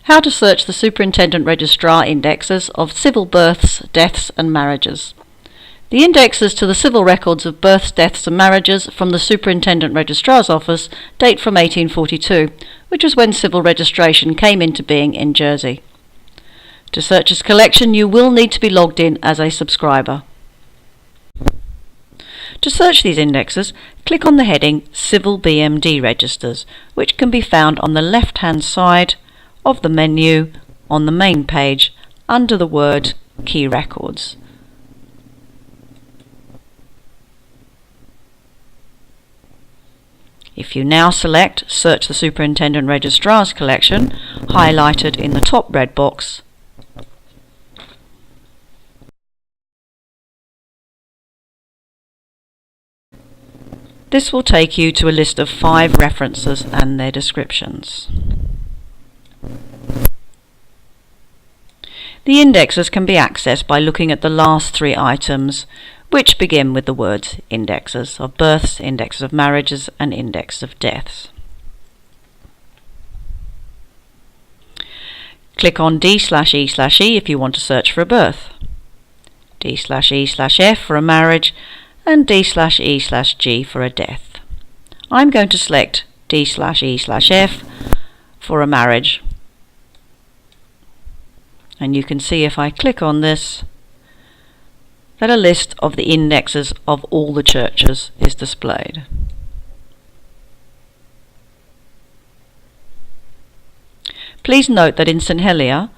How to search the Superintendent Registrar indexes of civil births, deaths and marriages. The indexes to the civil records of births, deaths and marriages from the Superintendent Registrar's Office date from 1842, which was when civil registration came into being in Jersey. To search this collection, you will need to be logged in as a subscriber. To search these indexes, click on the heading Civil BMD Registers, which can be found on the left-hand side of the menu on the main page under the word Key Records. If you now select Search the Superintendent Registrar's collection, highlighted in the top red box, this will take you to a list of 5 references and their descriptions. The indexes can be accessed by looking at the last 3 items, which begin with the words indexes of births, indexes of marriages and index of deaths. Click on D/E/E if you want to search for a birth, D/E/F for a marriage and D/E/G for a death. I'm going to select D/E/F for a marriage, and you can see if I click on this that a list of the indexes of all the churches is displayed. Please note that in St Helier,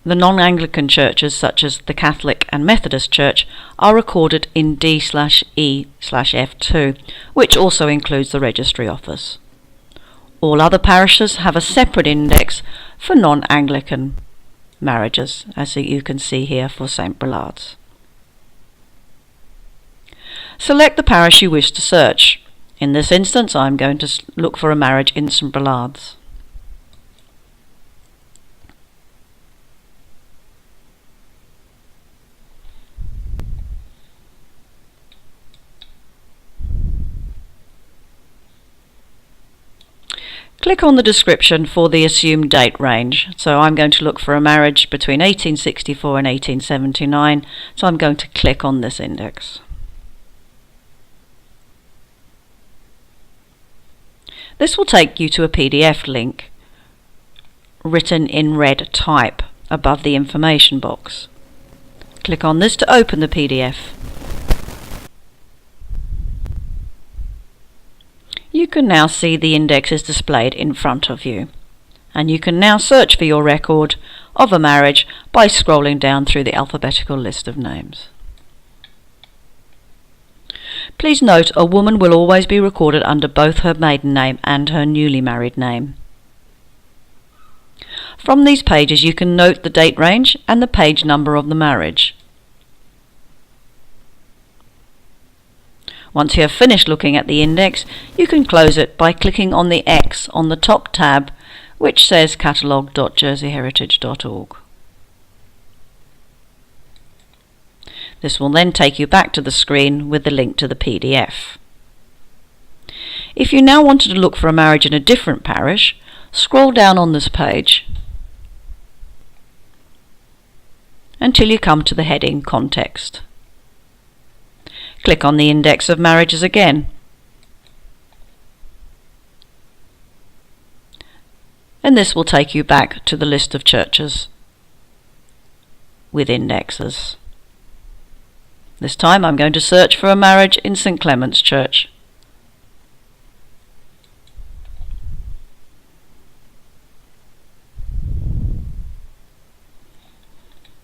the non-Anglican churches such as the Catholic and Methodist Church are recorded in D/E/F too, which also includes the Registry Office. All other parishes have a separate index for non-Anglican marriages, as you can see here for St Brilard's. Select the parish you wish to search. In this instance, I'm going to look for a marriage in St Brilard's. Click on the description for the assumed date range. So I'm going to look for a marriage between 1864 and 1879, so I'm going to click on this index. This will take you to a PDF link written in red type above the information box. Click on this to open the PDF. You can now see the indexes displayed in front of you, and you can now search for your record of a marriage by scrolling down through the alphabetical list of names. Please note, a woman will always be recorded under both her maiden name and her newly married name. From these pages you can note the date range and the page number of the marriage. Once you have finished looking at the index, you can close it by clicking on the X on the top tab which says catalogue.jerseyheritage.org. This will then take you back to the screen with the link to the PDF. If you now wanted to look for a marriage in a different parish, scroll down on this page until you come to the heading Context. Click on the index of marriages again, and this will take you back to the list of churches with indexes. This time I'm going to search for a marriage in St Clement's Church.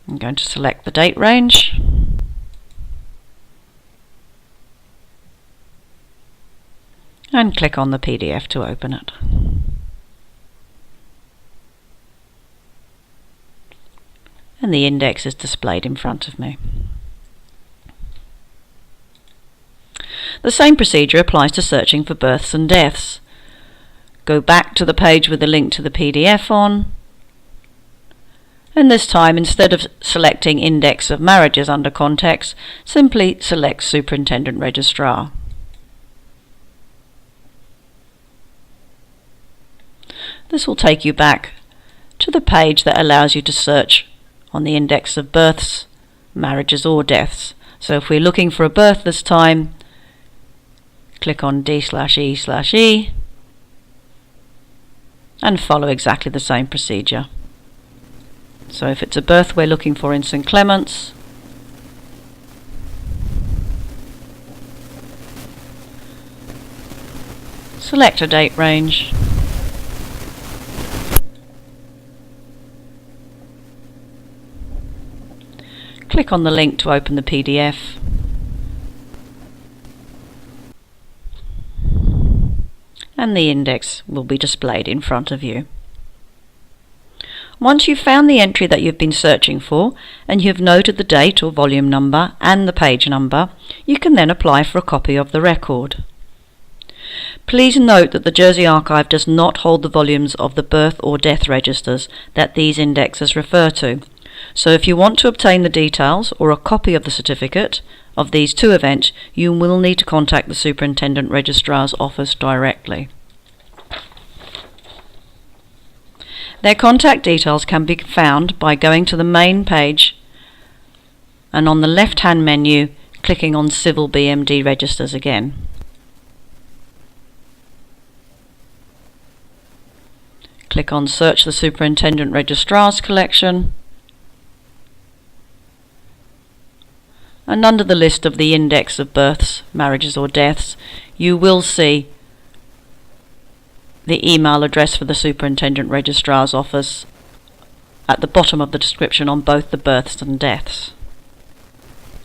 I'm going to select the date range and click on the PDF to open it. And the index is displayed in front of me. The same procedure applies to searching for births and deaths. Go back to the page with the link to the PDF on, and this time, instead of selecting Index of Marriages under Context, simply select Superintendent Registrar. This will take you back to the page that allows you to search on the index of births, marriages or deaths. So if we're looking for a birth this time, click on D/E/E and follow exactly the same procedure. So if it's a birth we're looking for in St Clement's, select a date range, click on the link to open the PDF, and the index will be displayed in front of you. Once you've found the entry that you've been searching for and you've noted the date or volume number and the page number, you can then apply for a copy of the record. Please note that the Jersey Archive does not hold the volumes of the birth or death registers that these indexes refer to. So if you want to obtain the details or a copy of the certificate of these two events, you will need to contact the Superintendent Registrar's office directly. Their contact details can be found by going to the main page and on the left-hand menu clicking on Civil BMD Registers again. Click on Search the Superintendent Registrar's Collection, and under the list of the index of births, marriages or deaths, you will see the email address for the Superintendent Registrar's office at the bottom of the description on both the births and deaths.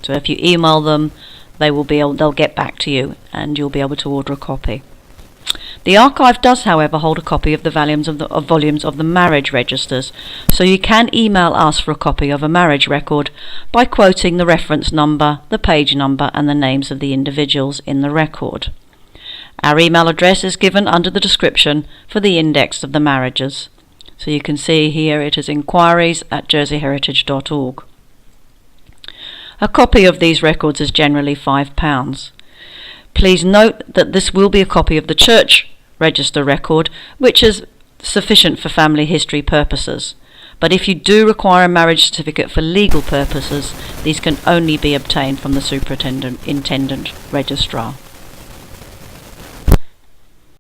So if you email them, they'll get back to you and you'll be able to order a copy. The archive does, however, hold a copy of the volumes of the marriage registers, so you can email us for a copy of a marriage record by quoting the reference number, the page number and the names of the individuals in the record. Our email address is given under the description for the index of the marriages. So you can see here it is inquiries@jerseyheritage.org. A copy of these records is generally £5. Please note that this will be a copy of the church register record, which is sufficient for family history purposes. But if you do require a marriage certificate for legal purposes, these can only be obtained from the Superintendent Registrar.